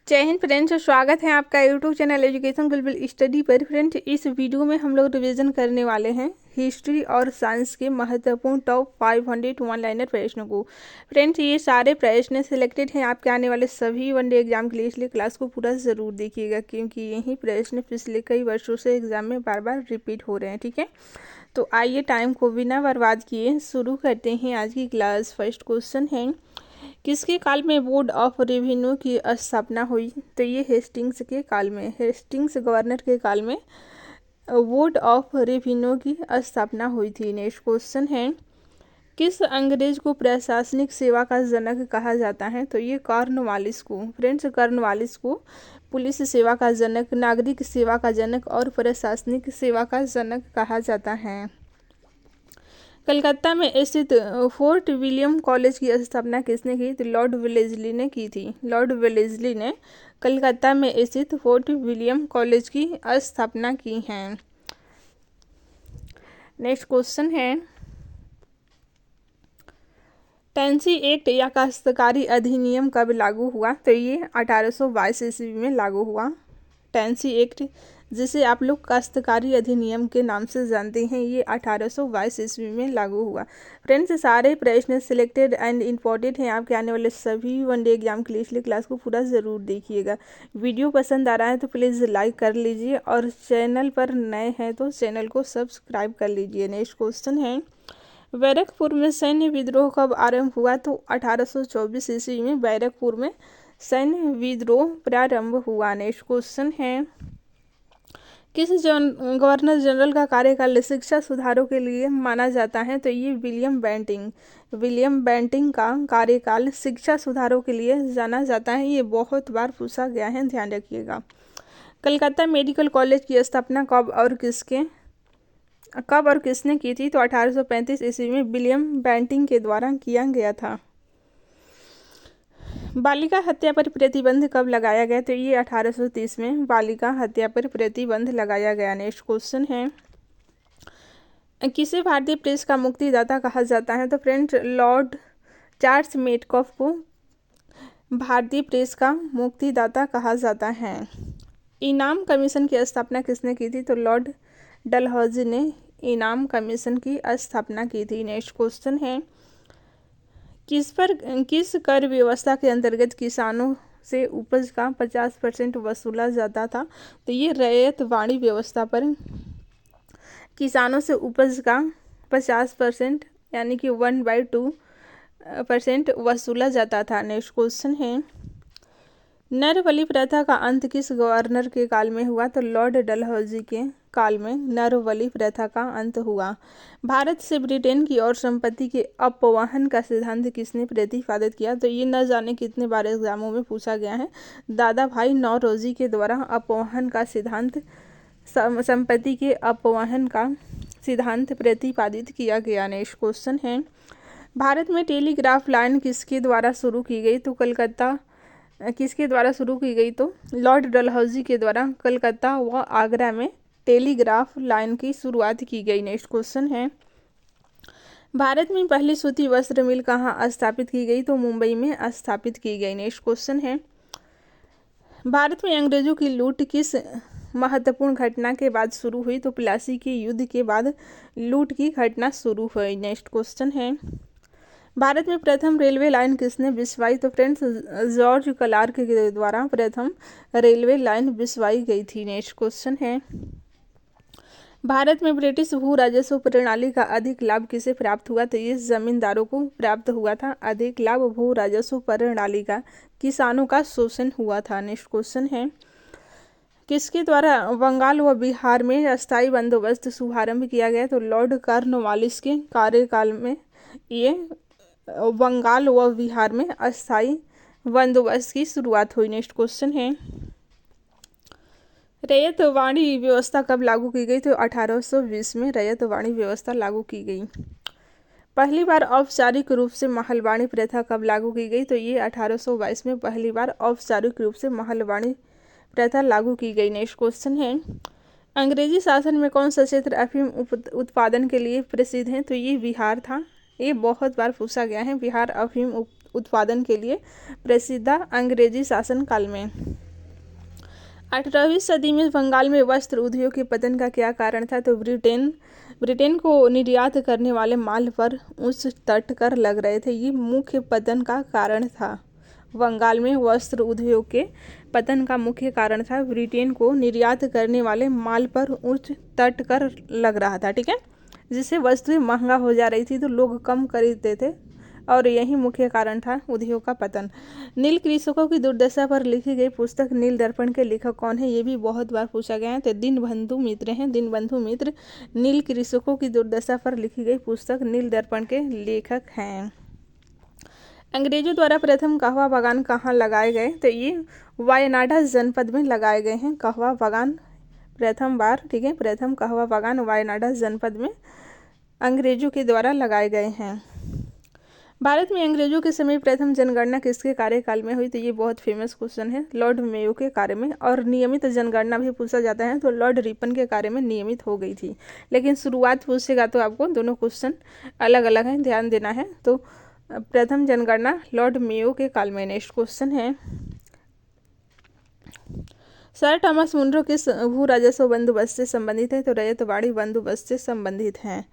जय हिंद फ्रेंड्स, स्वागत है आपका यूट्यूब चैनल एजुकेशन बुलबुल स्टडी पर। फ्रेंड्स, इस वीडियो में हम लोग रिवीजन करने वाले हैं हिस्ट्री और साइंस के महत्वपूर्ण टॉप 500 वन लाइनर प्रश्नों को। फ्रेंड्स, ये सारे प्रश्न सिलेक्टेड हैं आपके आने वाले सभी वनडे एग्जाम के लिए, इसलिए क्लास को पूरा ज़रूर देखिएगा क्योंकि यही प्रश्न पिछले कई वर्षों से एग्जाम में बार बार रिपीट हो रहे हैं। ठीक है, तो आइए टाइम को बिना बर्बाद किए शुरू करते हैं आज की क्लास। फर्स्ट क्वेश्चन है, किसके काल में बोर्ड ऑफ रेवेन्यू की स्थापना हुई? तो ये हेस्टिंग्स के काल में, हेस्टिंग्स गवर्नर के काल में बोर्ड ऑफ रेवेन्यू की स्थापना हुई थी। नेक्स्ट क्वेश्चन है, किस अंग्रेज को प्रशासनिक सेवा का जनक कहा जाता है? तो ये कॉर्नवालिस को। फ्रेंड्स, कॉर्नवालिस को पुलिस सेवा का जनक, नागरिक सेवा का जनक और प्रशासनिक सेवा का जनक कहा जाता है। कलकत्ता में स्थित फोर्ट विलियम कॉलेज की स्थापना किसने की? तो लॉर्ड वेलेस्ली ने की थी। लॉर्ड वेलेस्ली ने कलकत्ता में स्थित फोर्ट विलियम कॉलेज की स्थापना की है। नेक्स्ट क्वेश्चन है, टेंसी एक्ट या काश्तकारी अधिनियम कब लागू हुआ? तो ये 1822 ईस्वी में लागू हुआ। टेंसी एक्ट, जिसे आप लोग काश्तकारी अधिनियम के नाम से जानते हैं, ये 1822 ईस्वी में लागू हुआ। फ्रेंड्स, सारे प्रश्न सिलेक्टेड एंड इम्पोर्टेंट हैं आपके आने वाले सभी वनडे एग्जाम के लिए, इसलिए क्लास को पूरा ज़रूर देखिएगा। वीडियो पसंद आ रहा है तो प्लीज़ लाइक कर लीजिए और चैनल पर नए हैं तो चैनल को सब्सक्राइब कर लीजिए। नेक्स्ट क्वेश्चन है, बैरकपुर में सैन्य विद्रोह कब आरंभ हुआ? तो 1824 ईस्वी में बैरकपुर में सैन्य विद्रोह प्रारंभ हुआ। नेक्स्ट क्वेश्चन है, किस गवर्नर जनरल का कार्यकाल शिक्षा सुधारों के लिए माना जाता है? तो ये विलियम बेंटिंग। विलियम बेंटिंग का कार्यकाल शिक्षा सुधारों के लिए जाना जाता है। ये बहुत बार पूछा गया है, ध्यान रखिएगा। कलकत्ता मेडिकल कॉलेज की स्थापना कब और किसने की थी? तो 1835 ईस्वी में विलियम बेंटिंग के द्वारा किया गया था। बालिका हत्या पर प्रतिबंध कब लगाया गया? तो ये 1830 में बालिका हत्या पर प्रतिबंध लगाया गया। नेक्स्ट क्वेश्चन है, किसे भारतीय प्रेस का मुक्तिदाता कहा जाता है? तो फ्रेंड्स, लॉर्ड चार्ल्स मेटकॉफ को भारतीय प्रेस का मुक्तिदाता कहा जाता है। इनाम कमीशन की स्थापना किसने की थी? तो लॉर्ड डलहौजी ने इनाम कमीशन की स्थापना की थी। नेक्स्ट क्वेश्चन है, किस कर व्यवस्था के अंतर्गत किसानों से उपज का 50% वसूला जाता था? तो ये रैयत वाणी व्यवस्था पर किसानों से उपज का 50% यानी कि 1/2% वसूला जाता था। नेक्स्ट क्वेश्चन है, नरबली प्रथा का अंत किस गवर्नर के काल में हुआ? तो लॉर्ड डलहौजी के काल में नरबली प्रथा का अंत हुआ। भारत से ब्रिटेन की ओर संपत्ति के अपवहन का सिद्धांत किसने प्रतिपादित किया? तो ये न जाने कितने बार एग्जामों में पूछा गया है। दादा भाई नौरोजी के द्वारा अपवहन का सिद्धांत, संपत्ति के अपवहन का सिद्धांत प्रतिपादित किया गया। नेक्स्ट क्वेश्चन है, भारत में टेलीग्राफ लाइन किसके द्वारा शुरू की गई? तो किसके द्वारा शुरू की गई? तो लॉर्ड डलहौजी के द्वारा कलकत्ता व आगरा में टेलीग्राफ लाइन की शुरुआत की गई। नेक्स्ट क्वेश्चन है, भारत में पहली सूती वस्त्र मिल कहाँ स्थापित की गई? तो मुंबई में स्थापित की गई। नेक्स्ट क्वेश्चन है, भारत में अंग्रेजों की लूट किस महत्वपूर्ण घटना के बाद शुरू हुई? तो प्लासी के युद्ध के बाद लूट की घटना शुरू हुई। नेक्स्ट क्वेश्चन है, भारत में प्रथम रेलवे लाइन किसने बिछवाई? तो फ्रेंड्स, जॉर्ज क्लार्क के द्वारा प्रथम रेलवे लाइन बिछवाई गई थी। नेक्स्ट क्वेश्चन है, भारत में ब्रिटिश भू राजस्व प्रणाली का अधिक लाभ किसे प्राप्त हुआ? तो ये जमींदारों को प्राप्त हुआ था अधिक लाभ भू राजस्व प्रणाली का, किसानों का शोषण हुआ था। नेक्स्ट क्वेश्चन है, किसके द्वारा बंगाल व बिहार में अस्थायी बंदोबस्त शुभारंभ किया गया? तो लॉर्ड कॉर्नवालिस के कार्यकाल में ये बंगाल व बिहार में अस्थायी बंदोबस्त की शुरुआत हुई। नेक्स्ट क्वेश्चन है, रैयत वाणी व्यवस्था कब लागू की गई? तो 1820 में रैयत वाणी व्यवस्था लागू की गई। पहली बार औपचारिक रूप से महलवाणी प्रथा कब लागू की गई? तो ये 1822 में पहली बार औपचारिक रूप से महलवाणी प्रथा लागू की गई। नेक्स्ट क्वेश्चन है, अंग्रेजी शासन में कौन सा क्षेत्र अफीम उत्पादन के लिए प्रसिद्ध है? तो ये बिहार था। ये बहुत बार पूछा गया है, बिहार अफीम उत्पादन के लिए प्रसिद्ध अंग्रेजी शासन काल में। 18वीं सदी में बंगाल में वस्त्र उद्योग के पतन का क्या कारण था? तो ब्रिटेन को निर्यात करने वाले माल पर उच्च तट कर लग रहे थे, ये मुख्य पतन का कारण था। बंगाल में वस्त्र उद्योग के पतन का मुख्य कारण था ब्रिटेन को निर्यात करने वाले माल पर उच्च तट कर लग रहा था, ठीक है, जिससे वस्तुएं महंगा हो जा रही थी तो लोग कम खरीदते थे और यही मुख्य कारण था उद्योग का पतन। नील कृषकों की दुर्दशा पर लिखी गई पुस्तक नील दर्पण के लेखक कौन है? ये भी बहुत बार पूछा गया है, तो दीनबंधु मित्र हैं। दीनबंधु मित्र नील कृषकों की दुर्दशा पर लिखी गई पुस्तक नील दर्पण के लेखक हैं। अंग्रेजों द्वारा प्रथम कहवा बागान कहाँ लगाए गए? तो ये वायनाड जनपद में लगाए गए हैं कहवा बागान प्रथम बार, ठीक है, प्रथम कहवा बागान वायनाड जनपद में अंग्रेजों के द्वारा लगाए गए हैं। भारत में अंग्रेजों के समय प्रथम जनगणना किसके कार्यकाल में हुई? तो ये बहुत फेमस क्वेश्चन है, लॉर्ड मेयो के कार्य में। और नियमित जनगणना भी पूछा जाता है तो लॉर्ड रिपन के कार्य में नियमित हो गई थी, लेकिन शुरुआत पूछेगा तो आपको दोनों क्वेश्चन अलग अलग हैं, ध्यान देना है। तो प्रथम जनगणना लॉर्ड मेयो के काल में। नेक्स्ट क्वेश्चन है, सर थॉमस मुनरो किस भू राजस्व बंदोबस्त से संबंधित है? तो रैयतवाड़ी बंदोबस्त से संबंधित हैं।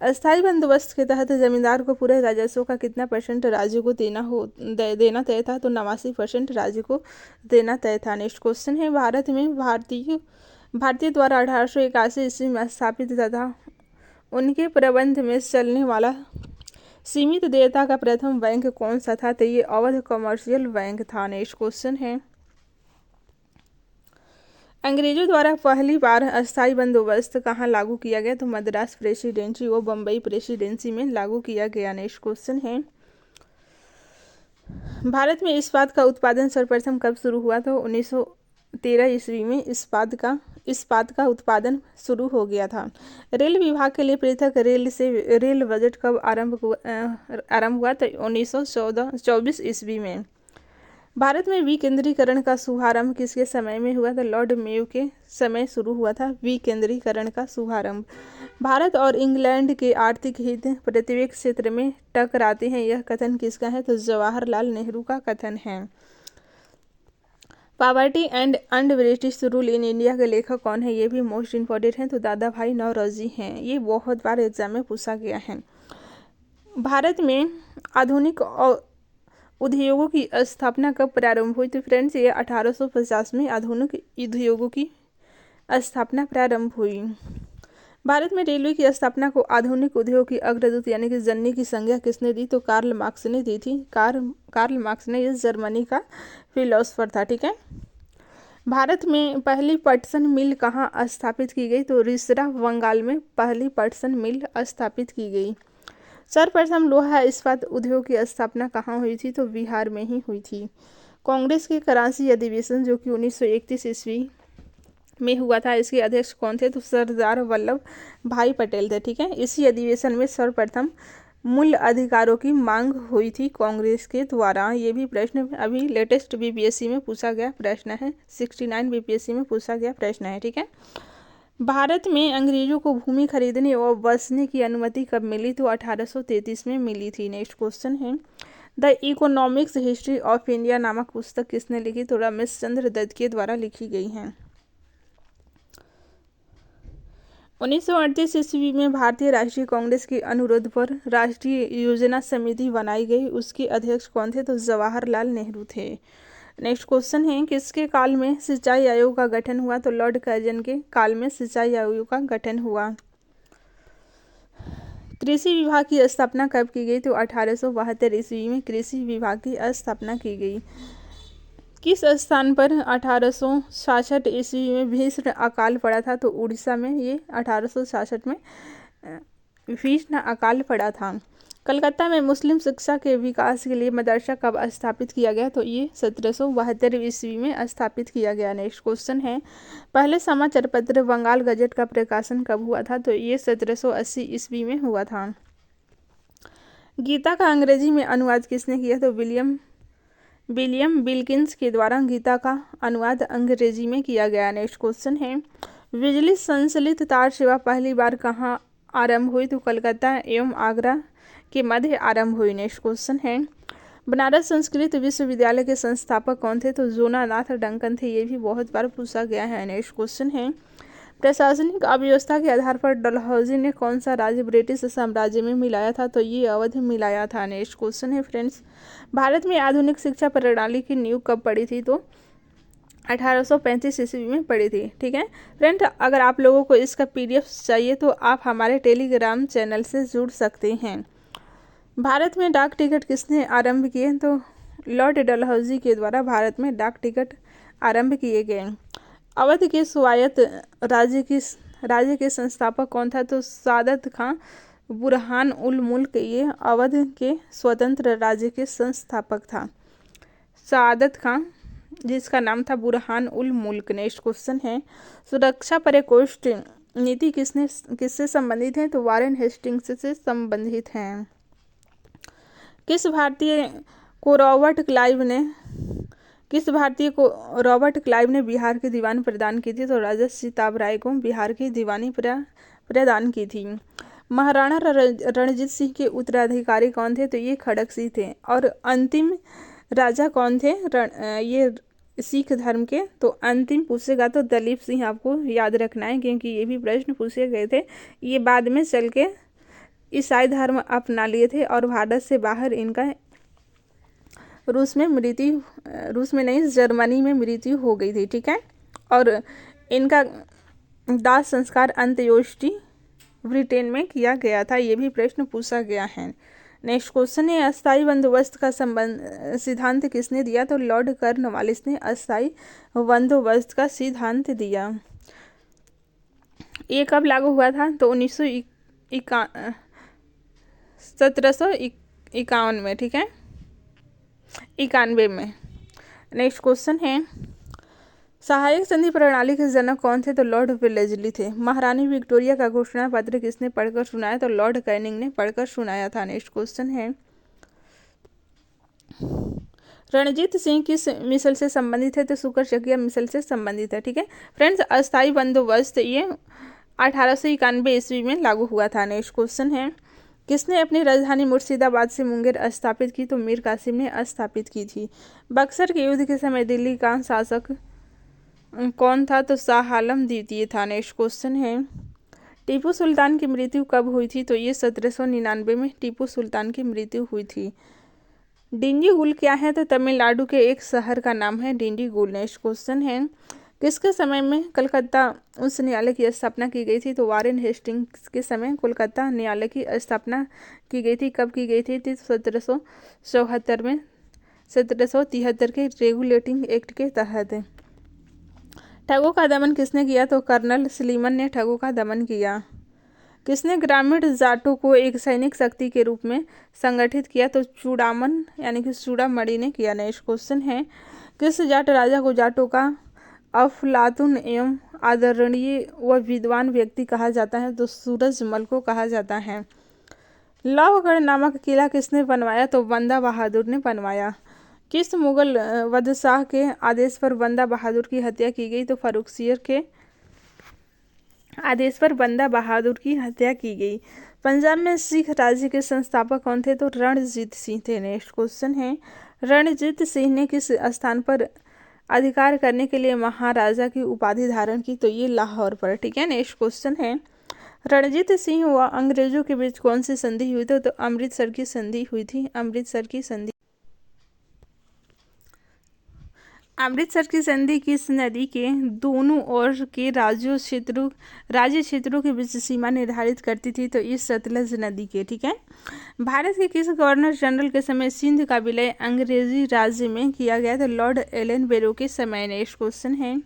अस्थायी बंदोबस्त के तहत जमींदार को पूरे राजस्व का कितना % राज्य को देना तय था? तो 89% राज्य को देना तय था। नेक्स्ट क्वेश्चन है, भारत में भारतीय द्वारा 1881 ईस्वी में स्थापित तथा उनके प्रबंध में चलने वाला सीमित देयता का प्रथम बैंक कौन सा था? तो ये अवध कमर्शियल बैंक था। नेक्स्ट क्वेश्चन है, अंग्रेजों द्वारा पहली बार अस्थायी बंदोबस्त कहाँ लागू किया गया? तो मद्रास प्रेसिडेंसी व बम्बई प्रेसिडेंसी में लागू किया गया। नेक्स्ट क्वेश्चन है, भारत में इस्पात का उत्पादन सर्वप्रथम कब शुरू हुआ? तो 1913 ईस्वी में इस्पात का उत्पादन शुरू हो गया था। रेल विभाग के लिए पृथक रेल बजट कब आरंभ हुआ? तो 1924 ईस्वी में। भारत में विकेंद्रीकरण का शुभारंभ किसके समय में हुआ? तो लॉर्ड मेयो के समय शुरू हुआ था विकेंद्रीकरण का शुभारंभ। भारत और इंग्लैंड के आर्थिक हित प्रत्येक क्षेत्र में टकराते हैं, यह कथन किसका है? तो जवाहरलाल नेहरू का कथन है। Poverty and British rule in India के लेखक कौन है? ये भी मोस्ट इंपॉर्टेंट है, तो दादा भाई नौरोजी हैं। ये बहुत बार एग्जाम में पूछा गया है। भारत में आधुनिक उद्योगों की स्थापना कब प्रारंभ हुई? तो फ्रेंड्स ये 1850 में आधुनिक उद्योगों की स्थापना प्रारंभ हुई। भारत में रेलवे की स्थापना को आधुनिक उद्योग की अग्रदूत यानी कि जननी की संज्ञा किसने दी? तो कार्ल मार्क्स ने दी थी। कार्ल मार्क्स ने, ये जर्मनी का फिलोसोफर था, ठीक है। भारत में पहली पटसन मिल कहाँ स्थापित की गई? तो रिसरा बंगाल में पहली पटसन मिल स्थापित की गई। सर्वप्रथम लोहा इस्पात उद्योग की स्थापना कहाँ हुई थी? तो बिहार में ही हुई थी। कांग्रेस के कराची अधिवेशन जो कि 1931 ईस्वी में हुआ था, इसके अध्यक्ष कौन थे? तो सरदार वल्लभ भाई पटेल थे, ठीक है। इसी अधिवेशन में सर्वप्रथम मूल अधिकारों की मांग हुई थी कांग्रेस के द्वारा। ये भी प्रश्न अभी लेटेस्ट बीपीएससी में पूछा गया प्रश्न है, 69 बीपीएससी में पूछा गया प्रश्न है, ठीक है। भारत में अंग्रेजों को भूमि खरीदने और बसने की अनुमति कब मिली? तो 1833 में मिली थी। नेक्स्ट क्वेश्चन है, the economics history of India नामक पुस्तक किसने लिखी? तो रमेश चंद्र दत्त के द्वारा लिखी गई है। 1938 ईस्वी में भारतीय राष्ट्रीय कांग्रेस के अनुरोध पर राष्ट्रीय योजना समिति बनाई गई, उसके अध्यक्ष कौन थे? तो जवाहरलाल नेहरू थे। नेक्स्ट क्वेश्चन है, किसके काल में सिंचाई आयोग का गठन हुआ? तो लॉर्ड कर्जन के काल में सिंचाई आयोग का गठन हुआ। कृषि विभाग की स्थापना कब की गई? तो 1872 ईस्वी में कृषि विभाग की स्थापना की गई। किस स्थान पर 1866 ईस्वी में भीषण अकाल पड़ा था? तो उड़ीसा में ये 1866 में भीषण अकाल पड़ा था। कलकत्ता में मुस्लिम शिक्षा के विकास के लिए मदरसा कब स्थापित किया गया? तो ये 1772 ईस्वी में स्थापित किया गया। नेक्स्ट क्वेश्चन है, पहले समाचार पत्र बंगाल गजट का प्रकाशन कब हुआ था? तो ये 1780 ईस्वी में हुआ था। गीता का अंग्रेजी में अनुवाद किसने किया? तो विलियम विल्किंस के द्वारा गीता का अनुवाद अंग्रेजी में किया गया। नेक्स्ट क्वेश्चन है, बिजली संचालित तार सेवा पहली बार कहाँ आरंभ हुई? तो कलकत्ता एवं आगरा के मध्य आरंभ हुई। नेक्स्ट क्वेश्चन है, बनारस संस्कृत विश्वविद्यालय के संस्थापक कौन थे? तो जोनानाथ डंकन थे। ये भी बहुत बार पूछा गया है। नेक्स्ट क्वेश्चन है, प्रशासनिक अव्यवस्था के आधार पर डलहौजी ने कौन सा राज्य ब्रिटिश साम्राज्य में मिलाया था? तो ये अवध मिलाया था। नेक्स्ट क्वेश्चन है फ्रेंड्स, भारत में आधुनिक शिक्षा प्रणाली की नींव कब पड़ी थी? तो 1835 ईस्वी में पड़ी थी। ठीक है फ्रेंड, अगर आप लोगों को इसका PDF चाहिए तो आप हमारे टेलीग्राम चैनल से जुड़ सकते हैं। भारत में डाक टिकट किसने आरंभ किए? तो लॉर्ड डलहौजी के द्वारा भारत में डाक टिकट आरंभ किए गए। अवध के स्वायत्त राज्य के संस्थापक कौन था? तो सादत खां बुरहान उल मुल्क ये अवध के स्वतंत्र राज्य के संस्थापक था। सादत खां जिसका नाम था बुरहान उल मुल्क। नेक्स्ट क्वेश्चन है, सुरक्षा प्रकोष्ठ नीति किससे संबंधित है? तो वारेन हेस्टिंग्स से संबंधित हैं। किस भारतीय को रॉबर्ट क्लाइव ने बिहार की दीवानी प्रदान की थी? तो राजा सिताब राय को बिहार की दीवानी प्रदान की थी। महाराणा रणजीत सिंह के उत्तराधिकारी कौन थे? तो ये खड़क सिंह थे। और अंतिम राजा कौन थे ये सिख धर्म के? तो अंतिम पूछेगा तो दलीप सिंह आपको याद रखना है, क्योंकि ये भी प्रश्न पूछे गए थे। ये बाद में चल के ईसाई धर्म अपना लिए थे और भारत से बाहर इनका जर्मनी में मृत्यु हो गई थी। ठीक है, और इनका दाह संस्कार अंत्येष्टि ब्रिटेन में किया गया था। ये भी प्रश्न पूछा गया है। नेक्स्ट क्वेश्चन है, अस्थायी बंदोबस्त का सिद्धांत किसने दिया? तो लॉर्ड कॉर्नवालिस ने अस्थायी बंदोबस्त का सिद्धांत दिया। ये कब लागू हुआ था? तो 1751 में। ठीक है, 91 में। नेक्स्ट क्वेश्चन है, सहायक संधि प्रणाली के जनक कौन थे? तो लॉर्ड वेलेस्ली थे। महारानी विक्टोरिया का घोषणा पत्र किसने पढ़कर सुनाया? तो लॉर्ड कैनिंग ने पढ़कर सुनाया था। नेक्स्ट क्वेश्चन है, रणजीत सिंह किस मिसल से संबंधित है? तो शुक्र मिसल से संबंधित है। ठीक है फ्रेंड्स, अस्थायी बंदोबस्त ये 1891 ईस्वी में लागू हुआ था। नेक्स्ट क्वेश्चन है, किसने अपनी राजधानी मुर्शिदाबाद से मुंगेर स्थापित की? तो मीर कासिम ने स्थापित की थी। बक्सर के युद्ध के समय दिल्ली का शासक कौन था? तो शाह आलम द्वितीय था। नेक्स्ट क्वेश्चन है, टीपू सुल्तान की मृत्यु कब हुई थी? तो ये 1799 में टीपू सुल्तान की मृत्यु हुई थी। डिंडीगुल क्या है? तो तमिलनाडु के एक शहर का नाम है डिंडीगुल। नेक्स्ट क्वेश्चन है, किसके समय में कलकत्ता उच्च न्यायालय की स्थापना की गई थी? तो वारेन हेस्टिंग्स के समय कोलकाता न्यायालय की स्थापना की गई थी। कब की गई थी? 1774 में, 1773 के रेगुलेटिंग एक्ट के तहत। ठगों का दमन किसने किया? तो कर्नल सलीमन ने ठगों का दमन किया। किसने ग्रामीण जाटों को एक सैनिक शक्ति के रूप में संगठित किया? तो चूड़ामन यानी कि चूड़ामणि ने किया। नेक्स्ट क्वेश्चन है, किस जाट राजा को जाटों का अफलातून एवं आदरणीय व विद्वान व्यक्ति कहा जाता है? तो सूरजमल को कहा जाता है। लौहगढ़ नामक किला किसने बनवाया? तो बंदा बहादुर ने बनवाया। किस मुगल बादशाह के आदेश पर बंदा बहादुर की हत्या की गई? तो फर्रुखसियर के आदेश पर बंदा बहादुर की हत्या की गई। पंजाब में सिख राज्य के संस्थापक कौन थे? तो रणजीत सिंह थे। नेक्स्ट क्वेश्चन है, रणजीत सिंह ने किस स्थान पर अधिकार करने के लिए महाराजा की उपाधि धारण की? तो ये लाहौर पर। ठीक है, नेक्स्ट क्वेश्चन है, रणजीत सिंह व अंग्रेजों के बीच कौन सी संधि हुई थी? तो अमृतसर की संधि हुई थी। अमृतसर की संधि किस नदी के दोनों ओर के राज्य क्षेत्रों के बीच सीमा निर्धारित करती थी? तो इस सतलज नदी के। ठीक है, भारत के किस गवर्नर जनरल के समय सिंध का विलय अंग्रेजी राज्य में किया गया? तो लॉर्ड एलन बेरो के समय। नेक्स्ट क्वेश्चन है,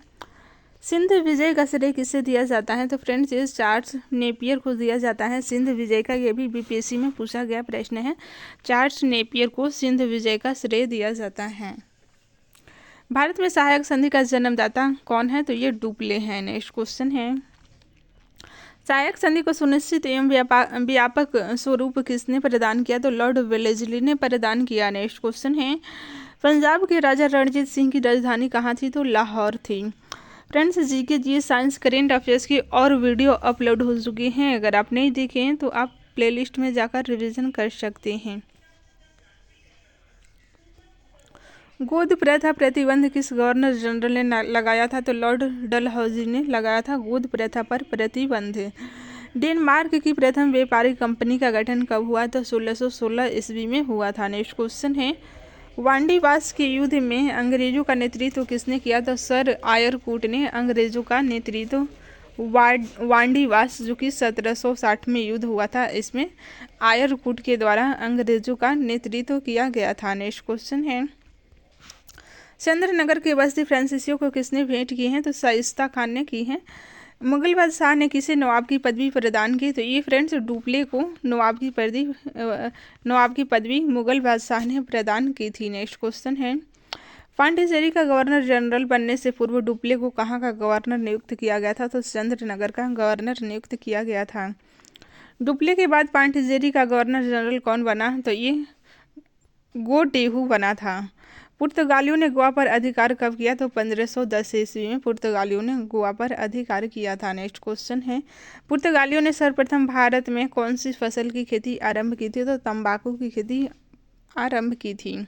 सिंध विजय का श्रेय किसे दिया जाता है? तो फ्रेंड्स ये चार्ल्स नेपियर को दिया जाता है सिंध विजय का। ये भी BPSC में पूछा गया प्रश्न है। चार्ल्स नेपियर को सिंध विजय का श्रेय दिया जाता है। भारत में सहायक संधि का जन्मदाता कौन है? तो ये डुप्ले हैं। नेक्स्ट क्वेश्चन है, सहायक संधि को सुनिश्चित एवं व्यापक स्वरूप किसने प्रदान किया? तो लॉर्ड वेलेस्ली ने प्रदान किया। नेक्स्ट क्वेश्चन है, पंजाब के राजा रणजीत सिंह की राजधानी कहाँ थी? तो लाहौर थी। Friends GK science current affairs की और वीडियो अपलोड हो चुकी हैं। अगर आप नहीं देखे हैं तो आप प्लेलिस्ट में जाकर रिवीजन कर सकते हैं। गोद प्रथा प्रतिबंध किस गवर्नर जनरल ने लगाया था? तो लॉर्ड डलहौजी ने लगाया था गोद प्रथा पर प्रतिबंध। डेनमार्क की प्रथम व्यापारिक कंपनी का गठन कब हुआ? तो 1616 ईस्वी में हुआ था। नेक्स्ट क्वेश्चन है, वांडीवास के युद्ध में अंग्रेजों का नेतृत्व किसने किया? तो सर आयरकूट ने अंग्रेजों का नेतृत्व वांडीवास, जो कि 1760 में युद्ध हुआ था, इसमें आयरकूट के द्वारा अंग्रेजों का नेतृत्व किया गया था। नेक्स्ट क्वेश्चन है, चंद्रनगर के बस्ती फ्रांसीसियों को किसने भेंट की है? तो शाइस्ता खान ने की है। मुगल बादशाह ने किसे नवाब की पदवी प्रदान की? तो ये फ्रेंड्स डुप्ले को नवाब की पदवी मुगल बादशाह ने प्रदान की थी। नेक्स्ट क्वेश्चन है, पांडिचेरी का गवर्नर जनरल बनने से पूर्व डुप्ले को कहाँ का गवर्नर नियुक्त किया गया था? तो चंद्रनगर का गवर्नर नियुक्त किया गया था। डुप्ले के बाद पांडिचेरी का गवर्नर जनरल कौन बना? तो ये गोटेहू बना था। पुर्तगालियों ने गोवा पर अधिकार कब किया? तो 1510 ईस्वी में पुर्तगालियों ने गोवा पर अधिकार किया था। नेक्स्ट क्वेश्चन है, पुर्तगालियों ने सर्वप्रथम भारत में कौन सी फसल की खेती आरंभ की थी? तो तंबाकू की खेती आरंभ की थी।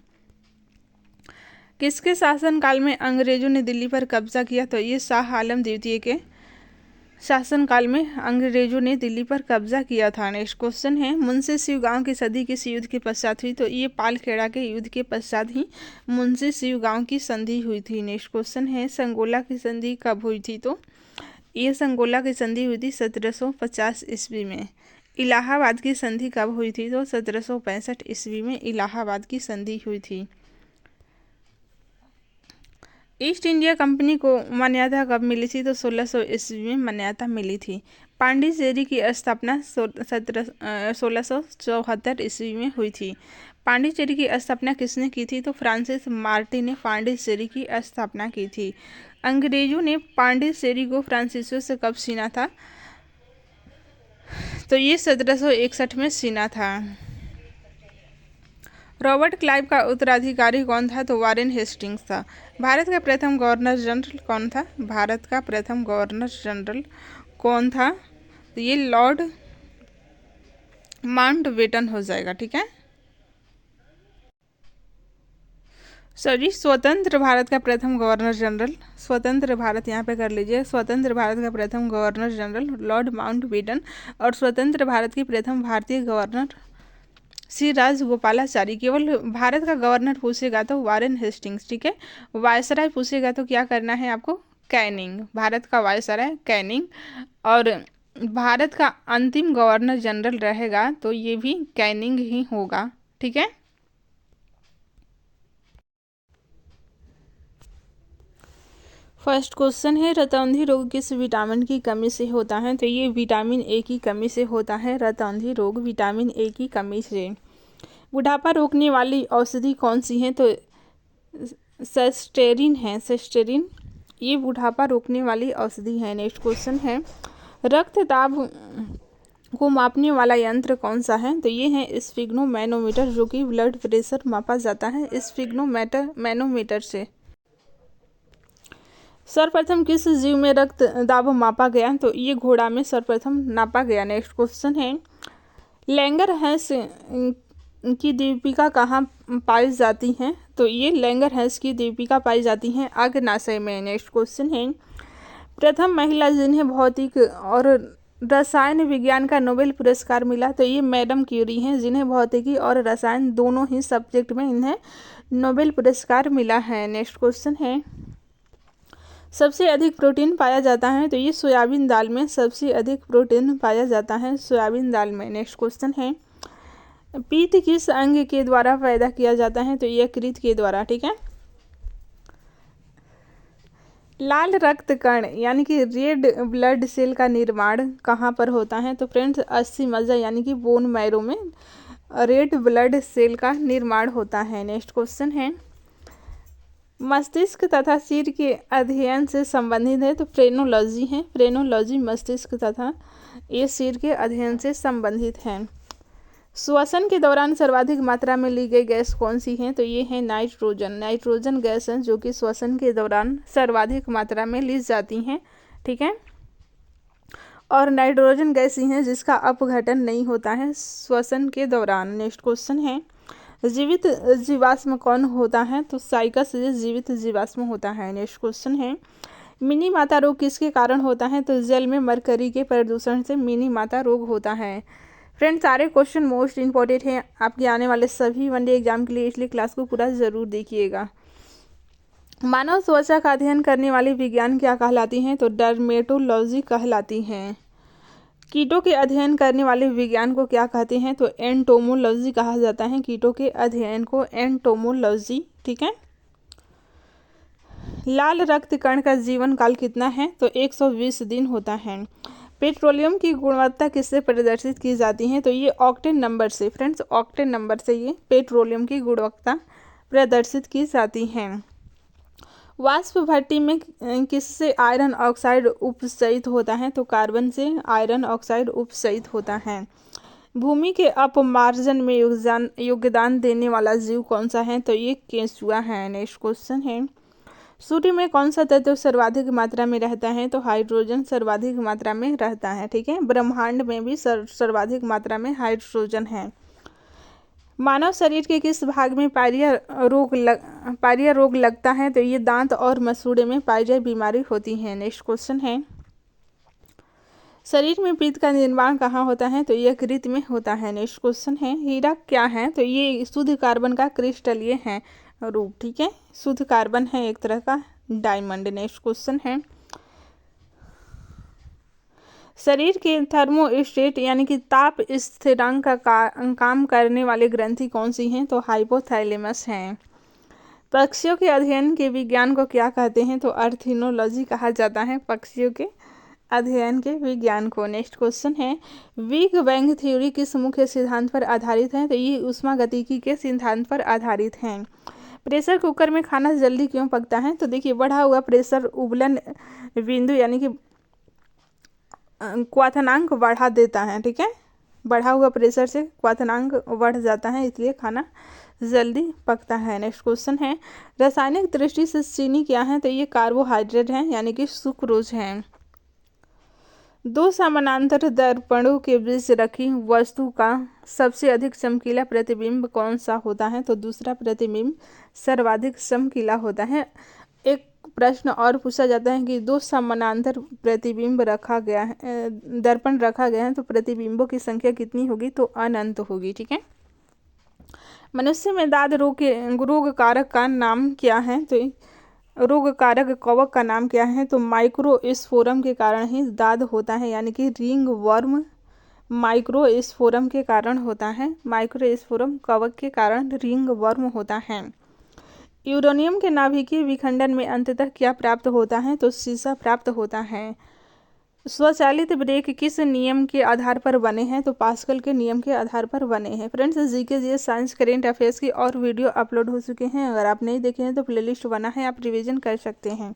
किसके शासनकाल में अंग्रेजों ने दिल्ली पर कब्जा किया? तो ये शाह आलम द्वितीय के शासनकाल में अंग्रेजों ने दिल्ली पर कब्जा किया था। नेक्स्ट क्वेश्चन है, मुंशी शिवगांव की संधि किस युद्ध के पश्चात हुई? तो ये पालखेड़ा के युद्ध के पश्चात ही मुंशी शिवगांव की संधि हुई थी। नेक्स्ट क्वेश्चन है, संगोला की संधि कब हुई थी? तो ये संगोला की संधि हुई थी 1750 ईस्वी में। इलाहाबाद की संधि कब हुई थी? तो 1765 ईस्वी में इलाहाबाद की संधि हुई थी। ईस्ट इंडिया कंपनी को मान्यता कब मिली थी? तो 1600 ईस्वी में मान्यता मिली थी। पांडिचेरी की स्थापना 1674 ईस्वी में हुई थी। पांडिचेरी की स्थापना किसने की थी? तो फ्रांसिस मार्टिन ने पांडिचेरी की स्थापना की थी। अंग्रेजों ने पांडिचेरी को फ्रांसीसियों से कब छीना था? तो ये 1761 में छीना था। रॉबर्ट क्लाइव का उत्तराधिकारी कौन था? तो वारेन हेस्टिंग्स था। भारत का प्रथम गवर्नर जनरल कौन था? भारत का प्रथम गवर्नर जनरल कौन था? तो ये लॉर्ड माउंटबेटन हो जाएगा। ठीक है, सॉरी, स्वतंत्र भारत का प्रथम गवर्नर जनरल, स्वतंत्र भारत यहाँ पे कर लीजिए। स्वतंत्र भारत का प्रथम गवर्नर जनरल लॉर्ड माउंटबेटन और स्वतंत्र भारत की प्रथम भारतीय गवर्नर श्री राजगोपालाचारी। केवल भारत का गवर्नर पूछेगा तो वारेन हेस्टिंग्स। ठीक है, वायसराय पूछेगा तो क्या करना है आपको? कैनिंग। भारत का वायसराय कैनिंग। और भारत का अंतिम गवर्नर जनरल रहेगा तो ये भी कैनिंग ही होगा। ठीक है, फर्स्ट क्वेश्चन है, रतौंधी रोग किस विटामिन की कमी से होता है? तो ये विटामिन ए की कमी से होता है। रतौंधी रोग विटामिन ए की कमी से। बुढ़ापा रोकने वाली औषधि कौन सी है? तो सेस्टेरिन है। सेस्टेरिन ये बुढ़ापा रोकने वाली औषधि है। नेक्स्ट क्वेश्चन है, रक्तदाब को मापने वाला यंत्र कौन सा है? तो ये है स्फिग्नोमैनोमीटर, जो कि ब्लड प्रेशर मापा जाता है स्फिग्नोमैनोमीटर से। सर्वप्रथम किस जीव में रक्त दाब मापा गया? तो ये घोड़ा में सर्वप्रथम नापा गया। नेक्स्ट क्वेश्चन है, लैंगरहैंस की दीपिका कहाँ पाई जाती हैं? तो ये लैंगरहैंस की दीपिका पाई जाती हैं अग्नाशय में। नेक्स्ट क्वेश्चन है, प्रथम महिला जिन्हें भौतिक और रसायन विज्ञान का नोबेल पुरस्कार मिला? तो ये मैडम क्यूरी हैं, जिन्हें भौतिकी और रसायन दोनों ही सब्जेक्ट में इन्हें नोबेल पुरस्कार मिला है। नेक्स्ट क्वेश्चन है, सबसे अधिक प्रोटीन पाया जाता है? तो ये सोयाबीन दाल में सबसे अधिक प्रोटीन पाया जाता है, सोयाबीन दाल में। नेक्स्ट क्वेश्चन है, पीत किस अंग के द्वारा पैदा किया जाता है? तो यकृत के द्वारा। ठीक है, लाल रक्त कण यानी कि रेड ब्लड सेल का निर्माण कहाँ पर होता है? तो फ्रेंड्स अस्थि मज्जा यानी कि बोन मैरो में रेड ब्लड सेल का निर्माण होता है। नेक्स्ट क्वेश्चन है, मस्तिष्क तथा सिर के अध्ययन से संबंधित है? तो फ्रेनोलॉजी है। फ्रेनोलॉजी मस्तिष्क तथा ये सिर के अध्ययन से संबंधित है। श्वसन के दौरान सर्वाधिक मात्रा में ली गई गैस कौन सी है? तो ये है नाइट्रोजन। नाइट्रोजन गैस है जो कि श्वसन के दौरान सर्वाधिक मात्रा में ली जाती हैं। ठीक है, और नाइट्रोजन गैस ही है जिसका अपघटन नहीं होता है श्वसन के दौरान। नेक्स्ट क्वेश्चन है, जीवित जीवाश्म कौन होता है? तो साइकस जीवित जीवाश्म होता है। नेक्स्ट क्वेश्चन है, मिनी माता रोग किसके कारण होता है? तो जल में मरकरी के प्रदूषण से मिनी माता रोग होता है। फ्रेंड्स, सारे क्वेश्चन मोस्ट इंपॉर्टेंट हैं आपके आने वाले सभी वनडे एग्जाम के लिए, इसलिए क्लास को पूरा ज़रूर देखिएगा। मानव त्वचा का अध्ययन करने वाली विज्ञान क्या कहलाती हैं? तो डर्मेटोलॉजी कहलाती हैं। कीटों के अध्ययन करने वाले विज्ञान को क्या कहते हैं? तो एंटोमोलॉजी कहा जाता है। कीटों के अध्ययन को एंटोमोलॉजी, ठीक है। लाल रक्त कण का जीवन काल कितना है? तो 120 दिन होता है। पेट्रोलियम की गुणवत्ता किससे प्रदर्शित की जाती है? तो ये ऑक्टेन नंबर से, फ्रेंड्स ऑक्टेन नंबर से ये पेट्रोलियम की गुणवत्ता प्रदर्शित की जाती है। वाष्प भट्टी में किससे आयरन ऑक्साइड उपचयित होता है? तो कार्बन से आयरन ऑक्साइड उपचयित होता है। भूमि के अपमार्जन में योगदान देने वाला जीव कौन सा है? तो ये केंचुआ है। नेक्स्ट क्वेश्चन है, सूर्य में कौन सा तत्व सर्वाधिक मात्रा में रहता है? तो हाइड्रोजन सर्वाधिक मात्रा में रहता है, ठीक है। ब्रह्मांड में भी सर्वाधिक मात्रा में हाइड्रोजन है। मानव शरीर के किस भाग में पायरिया रोग लगता है? तो ये दांत और मसूड़े में पायरिया बीमारी होती है। नेक्स्ट क्वेश्चन है, शरीर में पित्त का निर्माण कहाँ होता है? तो ये यकृत में होता है। नेक्स्ट क्वेश्चन है, हीरा क्या है? तो ये शुद्ध कार्बन का क्रिस्टलीय है रूप, ठीक है। शुद्ध कार्बन है एक तरह का डायमंड। नेक्स्ट क्वेश्चन है, शरीर के थर्मोस्टेट यानी कि ताप स्थिरांक का काम करने वाली ग्रंथि कौन सी है? तो हाइपोथैलेमस है। पक्षियों के अध्ययन के विज्ञान को क्या कहते हैं? तो ऑर्निथोलॉजी कहा जाता है पक्षियों के अध्ययन के विज्ञान को। नेक्स्ट क्वेश्चन है, बिग बैंग थ्योरी किस मुख्य सिद्धांत पर आधारित है? तो ये ऊष्मागतिकी के सिद्धांत पर आधारित है। प्रेशर कुकर में खाना जल्दी क्यों पकता है? तो देखिए, बढ़ा हुआ प्रेशर उबलन बिंदु यानी कि क्वथनांक बढ़ा देता है, ठीक है। बढ़ा हुआ प्रेशर से क्वथनांक बढ़ जाता है, इसलिए खाना जल्दी पकता है। नेक्स्ट क्वेश्चन है, रासायनिक दृष्टि से चीनी क्या है? तो ये कार्बोहाइड्रेट है यानी कि सुक्रोज है। दो समानांतर दर्पणों के बीच रखी वस्तु का सबसे अधिक चमकीला प्रतिबिंब कौन सा होता है? तो दूसरा प्रतिबिंब सर्वाधिक चमकीला होता है। एक प्रश्न और पूछा जाता है कि दो समानांतर प्रतिबिंब रखा गया है, दर्पण रखा गया है, तो प्रतिबिंबों की संख्या कितनी होगी? तो अनंत होगी, ठीक है। मनुष्य में दाद रोग कारक का नाम क्या है? तो रोग कारक कवक का नाम क्या है? तो माइक्रोस्पोरम के कारण ही दाद होता है, यानी कि रिंग वर्म माइक्रोस्पोरम के कारण होता है। माइक्रोस्पोरम कवक के कारण रिंग वर्म होता है। यूरेनियम के नाभिकीय विखंडन में अंततः क्या प्राप्त होता है? तो सीसा प्राप्त होता है। स्वचालित ब्रेक किस नियम के आधार पर बने हैं? तो पास्कल के नियम के आधार पर बने हैं। Friends, GK GS science current affairs की और वीडियो अपलोड हो चुके हैं, अगर आप नहीं देखे हैं तो प्लेलिस्ट बना है, आप रिवीजन कर सकते हैं।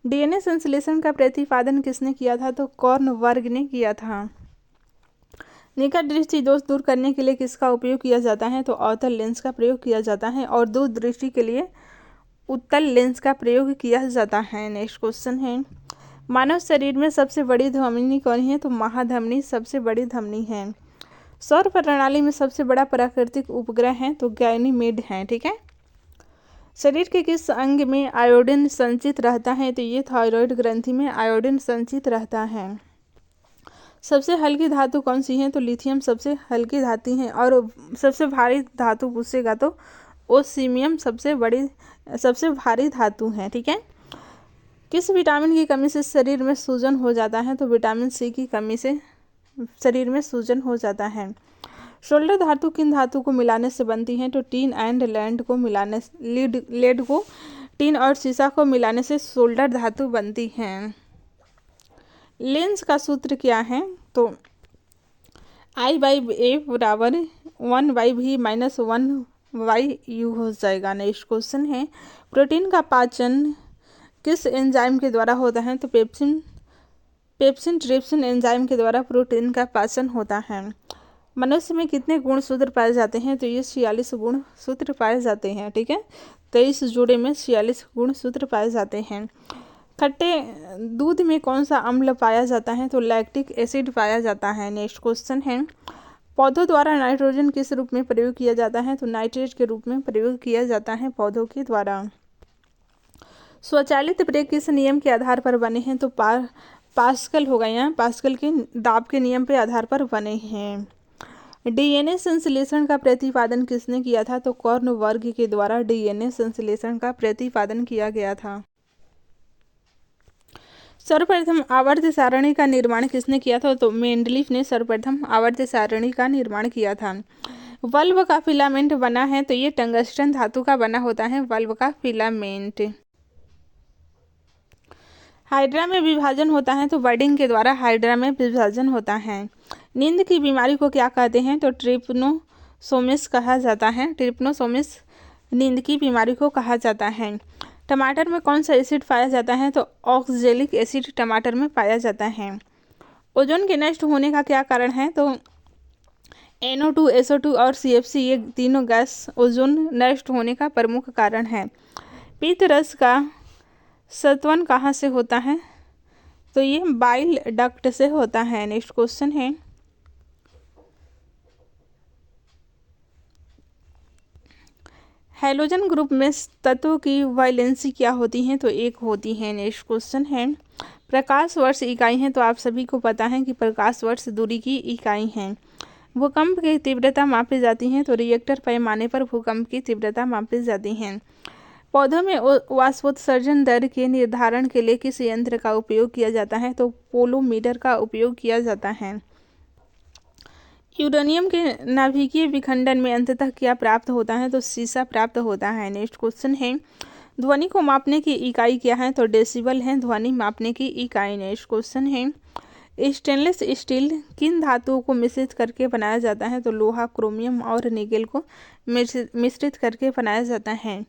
डीएनए संश्लेषण का प्रतिपादन किसने किया था? तो कॉर्नवर्ग ने किया था। निकट दृष्टि दोष दूर करने के लिए किसका उपयोग किया जाता है? तो अवतल लेंस का प्रयोग किया जाता है, और दूर दृष्टि के लिए उत्तल लेंस का प्रयोग किया जाता है। नेक्स्ट क्वेश्चन है, मानव शरीर में सबसे बड़ी धमनी कौन है? तो महाधमनी सबसे बड़ी धमनी है। सौर प्रणाली में सबसे बड़ा प्राकृतिक उपग्रह है? तो गैनीमेड है, ठीक है। शरीर के किस अंग में आयोडीन संचित रहता है? तो ये थायराइड ग्रंथि में आयोडीन संचित रहता है। सबसे हल्की धातु कौन सी है? तो लिथियम सबसे हल्की धातु है, और सबसे भारी धातु पूछेगा तो ओसीमियम सबसे भारी धातु है, ठीक है। किस विटामिन की कमी से शरीर में सूजन हो जाता है? तो विटामिन सी की कमी से शरीर में सूजन हो जाता है। शोल्डर धातु किन धातु को मिलाने से बनती है? तो टीन एंड लेड को टीन और सीसा को मिलाने से शोल्डर धातु बनती है। लेंस का सूत्र क्या है? तो I/A बराबर 1/V - 1/U हो जाएगा। नेक्स्ट क्वेश्चन है, प्रोटीन का पाचन किस एंजाइम के द्वारा होता है? तो पेप्सिन ट्रिप्सिन एंजाइम के द्वारा प्रोटीन का पाचन होता है। मनुष्य में कितने गुणसूत्र पाए जाते हैं? तो ये 46 गुणसूत्र पाए जाते हैं, ठीक है। 23 जोड़े में 46 गुणसूत्र पाए जाते हैं। खट्टे दूध में कौन सा अम्ल पाया जाता है? तो लैक्टिक एसिड पाया जाता है। नेक्स्ट क्वेश्चन है, पौधों द्वारा नाइट्रोजन किस रूप में प्रयोग किया जाता है? तो नाइट्रेट के रूप में प्रयोग किया जाता है पौधों के द्वारा। स्वचालित ब्रेक किस नियम के आधार पर बने हैं? तो पास्कल हो गए हैं, पास्कल के दाब के नियम के आधार पर बने हैं। डीएनए संश्लेषण का प्रतिपादन किसने किया था? तो कॉर्नवर्ग के द्वारा डीएनए संश्लेषण का प्रतिपादन किया गया था। सर्वप्रथम आवर्त सारणी का निर्माण किसने किया था? तो मेंडलीफ ने सर्वप्रथम आवर्त सारणी का निर्माण किया था। बल्ब का फिलामेंट बना है तो ये टंगस्टन धातु का बना होता है बल्ब का फिलामेंट। हाइड्रा में विभाजन होता है तो बर्डिंग के द्वारा हाइड्रा में विभाजन होता है। नींद की बीमारी को क्या कहते हैं? तो ट्रिप्नोसोमिस कहा जाता है। ट्रिप्नोसोमिस नींद की बीमारी को कहा जाता है। टमाटर में कौन सा एसिड पाया जाता है? तो ऑक्जेलिक एसिड टमाटर में पाया जाता है। ओजोन के नष्ट होने का क्या कारण है? तो NO2, SO2 और CFC ये तीनों गैस ओजोन नष्ट होने का प्रमुख कारण है। पीत रस का सत्वन कहाँ से होता है? तो ये बाइल डक्ट से होता है। नेक्स्ट क्वेश्चन है, हैलोजन ग्रुप में तत्वों की वैलेंसी क्या होती है? तो एक होती है। नेक्स्ट क्वेश्चन है, प्रकाश वर्ष इकाई है। तो आप सभी को पता है कि प्रकाश वर्ष दूरी की इकाई है। भूकंप की तीव्रता मापी जाती है तो रिएक्टर पैमाने पर भूकंप की तीव्रता मापी जाती है। पौधों में वाष्पोत्सर्जन दर के निर्धारण के लिए किस यंत्र का उपयोग किया जाता है? तो पोलोमीटर का उपयोग किया जाता है। यूरेनियम के नाभिकीय विखंडन में अंततः क्या प्राप्त होता है? तो सीसा प्राप्त होता है। नेक्स्ट क्वेश्चन है, ध्वनि को मापने की इकाई क्या है? तो डेसिबल है ध्वनि मापने की इकाई। नेक्स्ट क्वेश्चन है, स्टेनलेस स्टील किन धातुओं को मिश्रित करके बनाया जाता है? तो लोहा, क्रोमियम और निकेल को मिश्रित करके बनाया जाता है।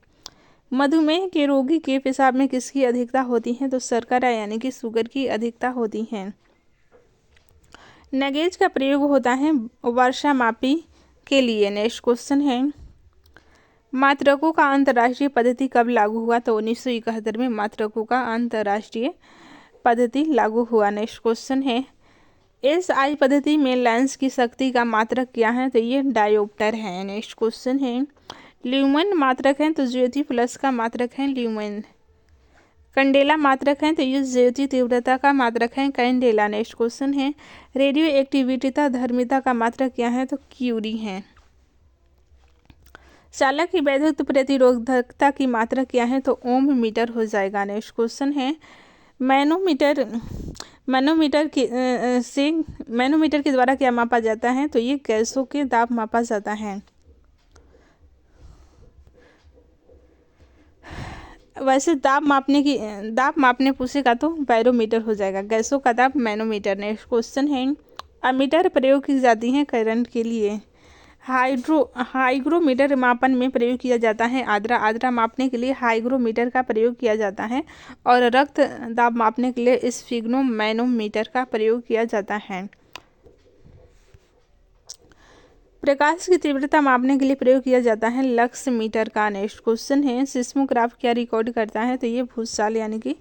मधुमेह के रोगी के पेशाब में किसकी अधिकता होती है? तो शर्करा यानी कि शुगर की अधिकता होती है। नगेज का प्रयोग होता है वर्षा मापी के लिए। नेक्स्ट क्वेश्चन है, मात्रकों का अंतर्राष्ट्रीय पद्धति कब लागू हुआ? तो 1971 में मात्रकों का अंतर्राष्ट्रीय पद्धति लागू हुआ। नेक्स्ट क्वेश्चन है, SI पद्धति में लेंस की शक्ति का मात्रक क्या है? तो ये डायोप्टर है। नेक्स्ट क्वेश्चन है, ल्यूमेन मात्रक है तो ज्योति प्लस का मात्रक है ल्यूमेन। कंडेला मात्रक है तो ये ज्योति तीव्रता का मात्रक है कैंडेला। नेक्स्ट क्वेश्चन है, रेडियो एक्टिविटीता धर्मिता का मात्रक क्या है? तो क्यूरी है। चालक की वैद्युत प्रतिरोधकता की मात्रक क्या है? तो ओम मीटर हो जाएगा। नेक्स्ट क्वेश्चन है, मैनोमीटर के द्वारा क्या मापा जाता है? तो ये गैसों के दाब मापा जाता है। वैसे दाब मापने पूछे का तो बैरोमीटर हो जाएगा, गैसों का दाब मैनोमीटर। नेक्स्ट क्वेश्चन है, अमीटर प्रयोग की जाती है करंट के लिए। हाइग्रोमीटर मापन में प्रयोग किया जाता है आर्द्रा मापने के लिए हाइग्रोमीटर का प्रयोग किया जाता है और रक्त दाब मापने के लिए स्फिग्नोमैनोमीटर का प्रयोग किया जाता है। प्रकाश की तीव्रता मापने के लिए प्रयोग किया जाता है लक्स मीटर का। नेक्स्ट क्वेश्चन है, सिस्मोग्राफ क्या रिकॉर्ड करता है? तो ये भूचाल यानी कि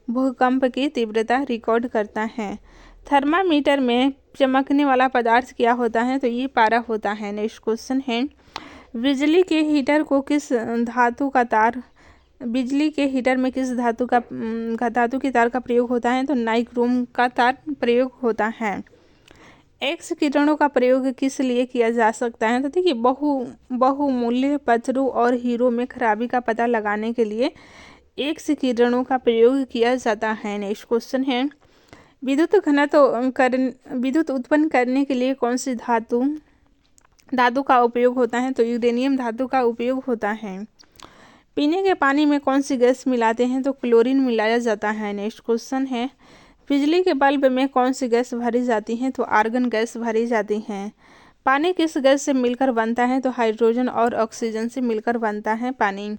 भूकंप की तीव्रता रिकॉर्ड करता है। थर्मामीटर में चमकने वाला पदार्थ क्या होता है? तो ये पारा होता है। नेक्स्ट क्वेश्चन है, बिजली के हीटर में किस धातु की तार का प्रयोग होता है? तो नाइक्रोम का तार प्रयोग होता है। एक्स किरणों का प्रयोग किस लिए किया जा सकता है? तो देखिए बहुमूल्य पत्थरों और हीरो में खराबी का पता लगाने के लिए एक्स किरणों का प्रयोग किया जाता है। नेक्स्ट क्वेश्चन है, विद्युत उत्पन्न करने के लिए कौन सी धातु का उपयोग होता है? तो यूरेनियम धातु का उपयोग होता है। पीने के पानी में कौन सी गैस मिलाते हैं? तो क्लोरीन मिलाया जाता है। नेक्स्ट क्वेश्चन है, बिजली के बल्ब में कौन सी गैस भरी जाती है? तो आर्गन गैस भरी जाती है। पानी किस गैस से मिलकर बनता है? तो हाइड्रोजन और ऑक्सीजन से मिलकर बनता है पानी।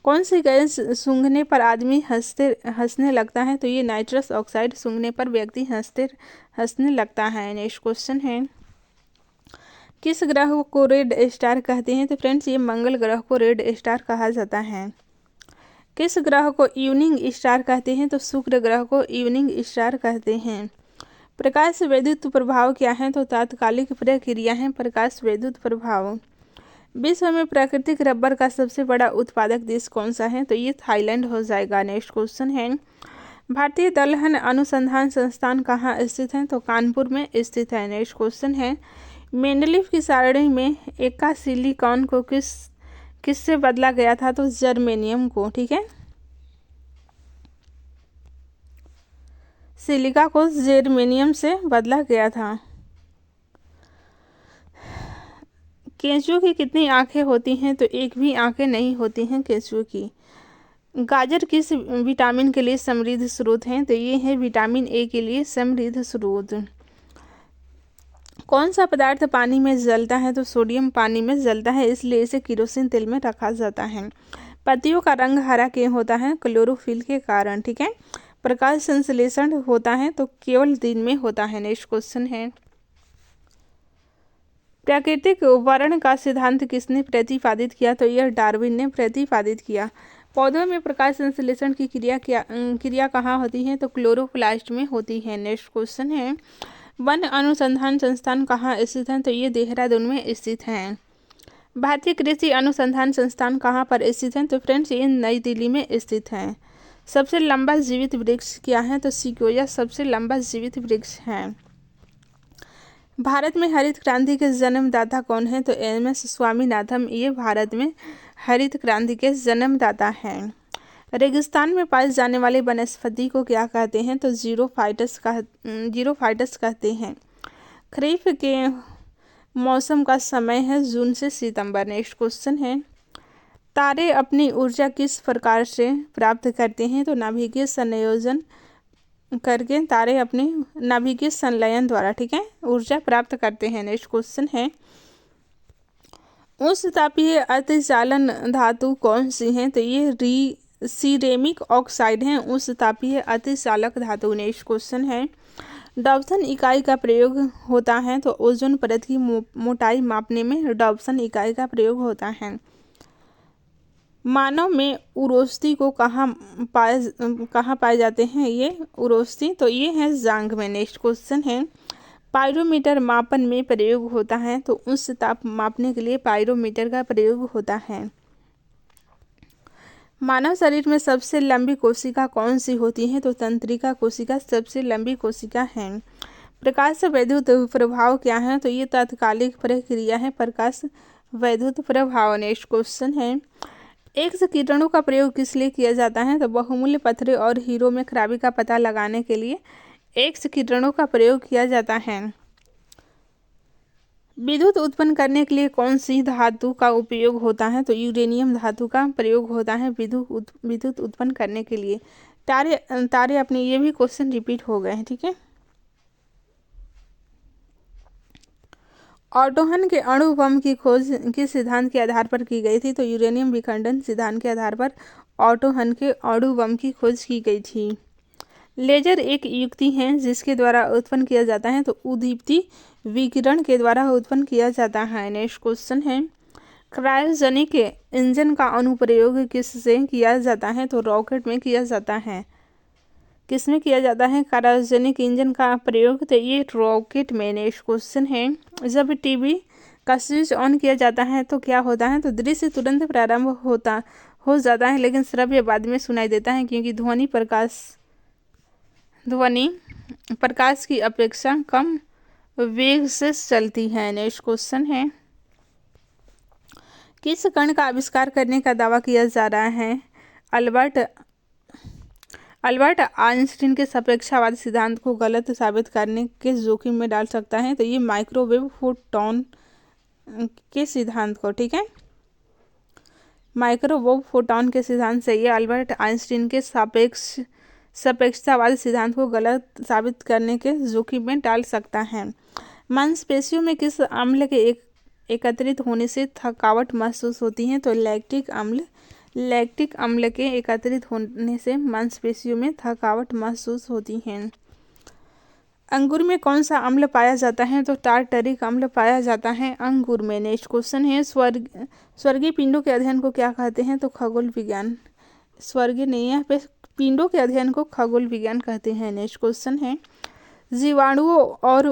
कौन सी गैस सूंघने पर आदमी हंसने लगता है? तो ये नाइट्रस ऑक्साइड सूंघने पर व्यक्ति हंसने लगता है। नेक्स्ट क्वेश्चन है, किस ग्रह को रेड स्टार कहते हैं? तो फ्रेंड्स ये मंगल ग्रह को रेड स्टार कहा जाता है। किस ग्रह को इवनिंग स्टार कहते हैं? तो शुक्र ग्रह को इवनिंग स्टार कहते हैं। प्रकाश विद्युत प्रभाव क्या है? तो तात्कालिक प्रक्रिया है प्रकाश विद्युत प्रभाव। विश्व में प्राकृतिक रबर का सबसे बड़ा उत्पादक देश कौन सा है? तो ये थाईलैंड हो जाएगा। नेक्स्ट क्वेश्चन है, भारतीय दलहन अनुसंधान संस्थान कहाँ स्थित है? तो कानपुर में स्थित है। नेक्स्ट क्वेश्चन है, मेंडलीफ की सारणी में एका सिलिकॉन को किससे बदला गया था? तो जर्मेनियम को। ठीक है, सिलिका को जर्मेनियम से बदला गया था। केंचुए की कितनी आंखें होती हैं? तो एक भी आंखें नहीं होती हैं केंचुए की। गाजर किस विटामिन के लिए समृद्ध स्रोत हैं? तो ये है विटामिन ए के लिए समृद्ध स्रोत। कौन सा पदार्थ पानी में जलता है? तो सोडियम पानी में जलता है, इसलिए इसे केरोसिन तेल में रखा जाता है। पत्तियों का रंग हरा क्यों होता है? क्लोरोफिल के कारण। ठीक है, प्रकाश संश्लेषण होता है तो केवल दिन में होता है। नेक्स्ट क्वेश्चन है, प्राकृतिक वर्ण का सिद्धांत किसने प्रतिपादित किया? तो यह डार्विन ने प्रतिपादित किया। पौधों में प्रकाश संश्लेषण की क्रिया कहाँ होती है? तो क्लोरोप्लास्ट में होती है। नेक्स्ट क्वेश्चन है, वन अनुसंधान संस्थान कहाँ स्थित है? तो ये देहरादून में स्थित है। भारतीय कृषि अनुसंधान संस्थान कहाँ पर स्थित है? तो फ्रेंड्स ये नई दिल्ली में स्थित है। सबसे लंबा जीवित वृक्ष क्या है? तो सिकोया सबसे लंबा जीवित वृक्ष है। भारत में हरित क्रांति के जन्मदाता कौन है? तो एम.एस. स्वामीनाथन ये भारत में हरित क्रांति के जन्मदाता हैं। रेगिस्तान में पाए जाने वाले वनस्पति को क्या कहते हैं? तो जीरोफाइटस कहते हैं। खरीफ के मौसम का समय है जून से सितंबर। नेक्स्ट क्वेश्चन है, तारे अपनी ऊर्जा किस प्रकार से प्राप्त करते हैं? तो नाभिकीय संयोजन करके तारे अपने नाभिकीय संलयन द्वारा, ठीक है, ऊर्जा प्राप्त करते हैं। नेक्स्ट क्वेश्चन है, उच्च तापीय अतिचालन धातु कौन सी है? तो ये सिरेमिक ऑक्साइड है उच्च तापीय अतिचालक धातु। नेक्स्ट क्वेश्चन है, डॉप्सन इकाई का प्रयोग होता है तो ओजोन परत की मोटाई मापने में डॉप्सन इकाई का प्रयोग होता है। मानव में उरोस्थी को कहाँ पाए जाते हैं? ये उरोस्थी तो ये है जांघ में। नेक्स्ट क्वेश्चन है, पायरोमीटर मापन में प्रयोग होता है तो उच्च ताप मापने के लिए पायरोमीटर का प्रयोग होता है। मानव शरीर में सबसे लंबी कोशिका कौन सी होती है? तो तंत्रिका कोशिका सबसे लंबी कोशिका है। प्रकाश विद्युत प्रभाव क्या है? तो ये तात्कालिक प्रक्रिया है प्रकाश विद्युत प्रभाव। नेक्स्ट क्वेश्चन है, एक्स किरणों का प्रयोग किस लिए किया जाता है? तो बहुमूल्य पत्थरों और हीरो में खराबी का पता लगाने के लिए एक्स किरणों का प्रयोग किया जाता है। विद्युत उत्पन्न करने के लिए कौन सी धातु का उपयोग होता है? तो यूरेनियम धातु का प्रयोग होता है विद्युत उत्पन्न करने के लिए। तारे अपने ये भी क्वेश्चन रिपीट हो गए हैं, ठीक है। ऑटोहन के अणु बम की खोज किस सिद्धांत के आधार पर की गई थी? तो यूरेनियम विखंडन सिद्धांत के आधार पर ऑटोहन के अणु बम की खोज की गई थी। लेजर एक युक्ति है जिसके द्वारा उत्पन्न किया जाता है तो उद्दीप्ति विकिरण के द्वारा उत्पन्न किया जाता है। नेक्स्ट क्वेश्चन है, क्रायोजेनिक इंजन का अनुप्रयोग किससे किया जाता है? तो रॉकेट में किया जाता है। किस में किया जाता है क्रायोजेनिक इंजन का प्रयोग? तो ये रॉकेट में। नेक्स्ट क्वेश्चन है, जब टीवी का स्विच ऑन किया जाता है तो क्या होता है? तो दृश्य तुरंत प्रारंभ हो जाता है लेकिन श्रव्य बाद में सुनाई देता है क्योंकि ध्वनि प्रकाश की अपेक्षा कम वेग से चलती है। नेक्स्ट क्वेश्चन है, किस कण का आविष्कार करने का दावा किया जा रहा है? अल्बर्ट आइंस्टीन के सापेक्षतावाद सिद्धांत को गलत साबित करने के जोखिम में डाल सकता है तो ये माइक्रोवेव फोटॉन के सिद्धांत को, ठीक है, माइक्रोवेव फोटॉन के सिद्धांत से ये अल्बर्ट आइंस्टीन के सापेक्षतावाद सिद्धांत को गलत साबित करने के जोखिम में डाल सकता है। मांसपेशियों में किस अम्ल के एकत्रित होने से थकावट महसूस होती है? तो लैक्टिक अम्ल के एकत्रित होने से मांसपेशियों में थकावट महसूस होती है। अंगूर में कौन सा अम्ल पाया जाता है? तो टार्टरिक अम्ल पाया जाता है अंगूर में। नेक्स्ट क्वेश्चन है, स्वर्गीय पिंडों के अध्ययन को क्या कहते हैं? तो खगोल विज्ञान। स्वर्गीय नहीं है, यहाँ पे पिंडों के अध्ययन को खगोल विज्ञान कहते हैं। नेक्स्ट क्वेश्चन है, जीवाणुओं और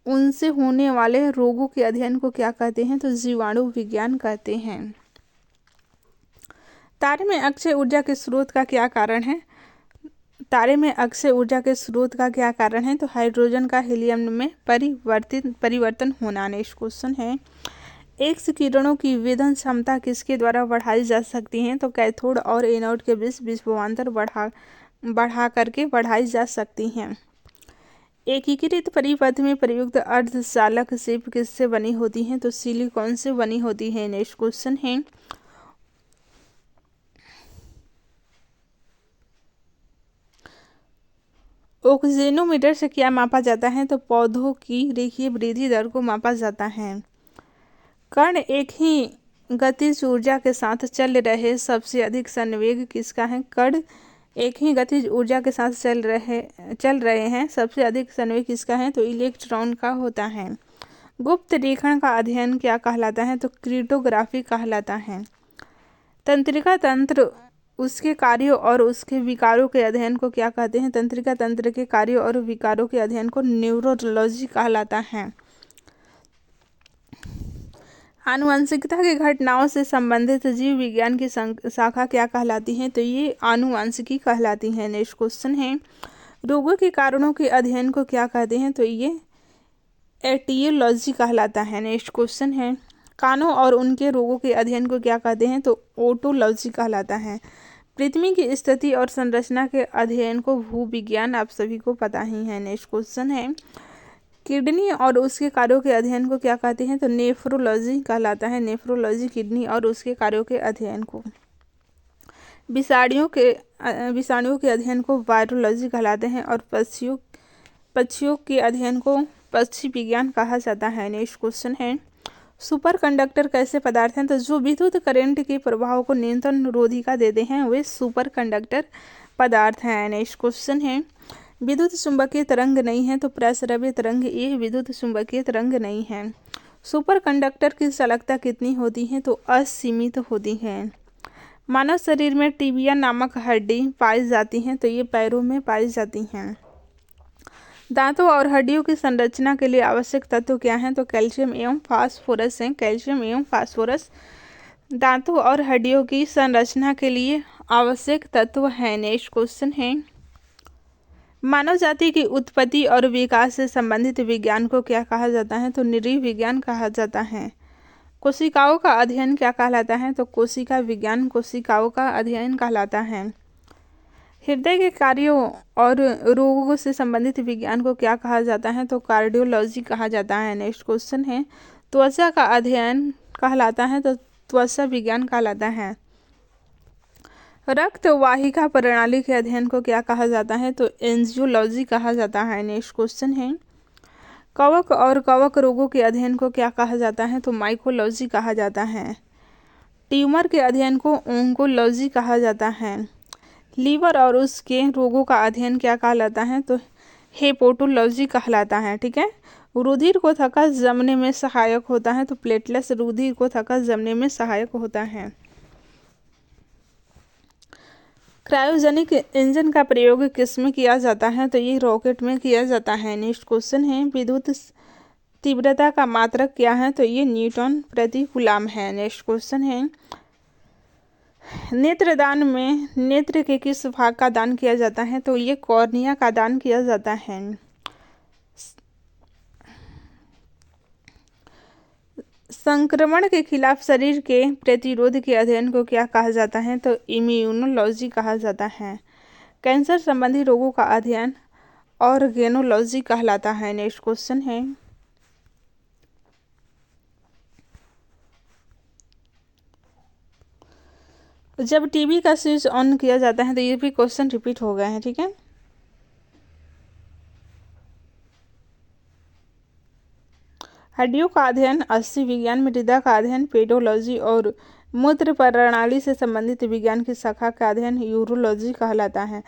उनसे होने वाले रोगों के अध्ययन को क्या कहते हैं? तो जीवाणु विज्ञान कहते हैं। तारे में अक्षय ऊर्जा के स्रोत का क्या कारण है? तारे में अक्षय ऊर्जा के स्रोत का क्या कारण है? तो हाइड्रोजन का हीलियम में परिवर्तन होना। नेक्स्ट क्वेश्चन है, एक्स किरणों की विभेदन क्षमता किसके द्वारा बढ़ाई जा सकती है? तो कैथोड और एनोड के बीच विभवांतर बढ़ा करके बढ़ाई जा सकती हैं। एकीकृत परिपथ में प्रयुक्त अर्धचालक शिप किससे बनी होती हैं? तो सिलिकॉन से बनी होती है। नेक्स्ट क्वेश्चन है, ऑक्सीजनोमीटर से क्या मापा जाता है? तो पौधों की रेखीय वृद्धि दर को मापा जाता है। कण एक ही गतिज ऊर्जा के साथ चल रहे सबसे अधिक संवेग किसका है? कण एक ही गतिज ऊर्जा के साथ चल रहे हैं सबसे अधिक संवेग किसका है? तो इलेक्ट्रॉन का होता है। गुप्त रेखण का अध्ययन क्या कहलाता है? तो क्रिप्टोग्राफी कहलाता है। तंत्रिका तंत्र उसके कार्यों और उसके विकारों के अध्ययन को क्या कहते हैं? तंत्रिका तंत्र के कार्यों और विकारों के अध्ययन को न्यूरोलॉजी कहलाता है। आनुवंशिकता की घटनाओं से संबंधित जीव विज्ञान की शाखा क्या कहलाती है? तो ये आनुवंशिकी कहलाती है। नेक्स्ट क्वेश्चन है, रोगों के कारणों के अध्ययन को क्या कहते हैं? तो ये एटियोलॉजी कहलाता है। नेक्स्ट क्वेश्चन है, कानों और उनके रोगों के अध्ययन को क्या कहते हैं? तो ओटोलॉजी कहलाता है। पृथ्वी की स्थिति और संरचना के अध्ययन को भूविज्ञान आप सभी को पता ही है। नेक्स्ट क्वेश्चन है, किडनी और उसके कार्यों के अध्ययन को क्या कहते हैं? तो नेफ्रोलॉजी कहलाता है। नेफ्रोलॉजी किडनी और उसके कार्यों के अध्ययन को। विषाणुओं के अध्ययन को वायरोलॉजी कहलाते हैं और पक्षियों के अध्ययन को पक्षी विज्ञान कहा जाता है। नेक्स्ट क्वेश्चन है, सुपर कंडक्टर कैसे पदार्थ हैं? तो जो विद्युत करंट के प्रभाव को न्यूनतम रोधिका देते हैं वे सुपर कंडक्टर पदार्थ हैं। नेक्स्ट क्वेश्चन है, विद्युत चुंबकीय तरंग नहीं है तो प्रस्रव्य तरंग ये विद्युत चुंबकीय तरंग नहीं है। सुपर कंडक्टर की चालकता कितनी होती है? तो असीमित होती है। मानव शरीर में टिबिया नामक हड्डी पाई जाती हैं तो ये पैरों में पाई जाती हैं। दांतों और हड्डियों की संरचना के लिए आवश्यक तत्व क्या हैं? तो कैल्शियम एवं फास्फोरस हैं। कैल्शियम एवं फास्फोरस दांतों और हड्डियों की संरचना के लिए आवश्यक तत्व हैं। नेक्स्ट क्वेश्चन है, मानव जाति की उत्पत्ति और विकास से संबंधित विज्ञान को क्या कहा जाता है? तो नृविज्ञान विज्ञान कहा जाता है। कोशिकाओं का अध्ययन क्या कहलाता है? तो कोशिका विज्ञान कोशिकाओं का अध्ययन कहलाता है। हृदय के कार्यों और रोगों से संबंधित विज्ञान को क्या कहा जाता है? तो कार्डियोलॉजी कहा जाता है। नेक्स्ट क्वेश्चन है, त्वचा का अध्ययन कहलाता है तो त्वचा विज्ञान कहलाता है। रक्त वाहिका प्रणाली के अध्ययन को क्या कहा जाता है? तो एंजियोलॉजी कहा जाता है। नेक्स्ट क्वेश्चन है, कवक और कवक रोगों के अध्ययन को क्या कहा जाता है? तो माइकोलॉजी कहा जाता है। ट्यूमर के अध्ययन को ओंकोलॉजी कहा जाता है। लीवर और उसके रोगों का अध्ययन क्या कहलाता है? तो हेपेटोलॉजी कहलाता है। ठीक है, रुधिर को थक्का जमने में सहायक होता है तो प्लेटलेट्स रुधिर को थक्का जमने में सहायक होता है। क्रायोजेनिक इंजन का प्रयोग किस में किया जाता है? तो ये रॉकेट में किया जाता है। नेक्स्ट क्वेश्चन है, विद्युत तीव्रता का मात्रक क्या है? तो ये न्यूटन प्रति कूलम है। नेक्स्ट क्वेश्चन है, नेत्रदान में नेत्र के किस भाग का दान किया जाता है? तो ये कॉर्निया का दान किया जाता है। संक्रमण के खिलाफ शरीर के प्रतिरोध के अध्ययन को क्या कहा जाता है? तो इम्यूनोलॉजी कहा जाता है। कैंसर संबंधी रोगों का अध्ययन ऑर्गेनोलॉजी कहलाता है। नेक्स्ट क्वेश्चन है, जब टीवी का स्विच ऑन किया जाता है तो ये भी क्वेश्चन रिपीट हो गए हैं। ठीक है, हड्डियों का अध्ययन अस्थि विज्ञान, मृदा का अध्ययन पेडोलॉजी और मूत्र प्रणाली से संबंधित विज्ञान की शाखा का अध्ययन यूरोलॉजी कहलाता है।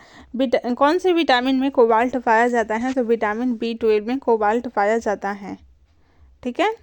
कौन से विटामिन में कोबाल्ट पाया जाता है? तो विटामिन B12 में कोबाल्ट पाया जाता है। ठीक है।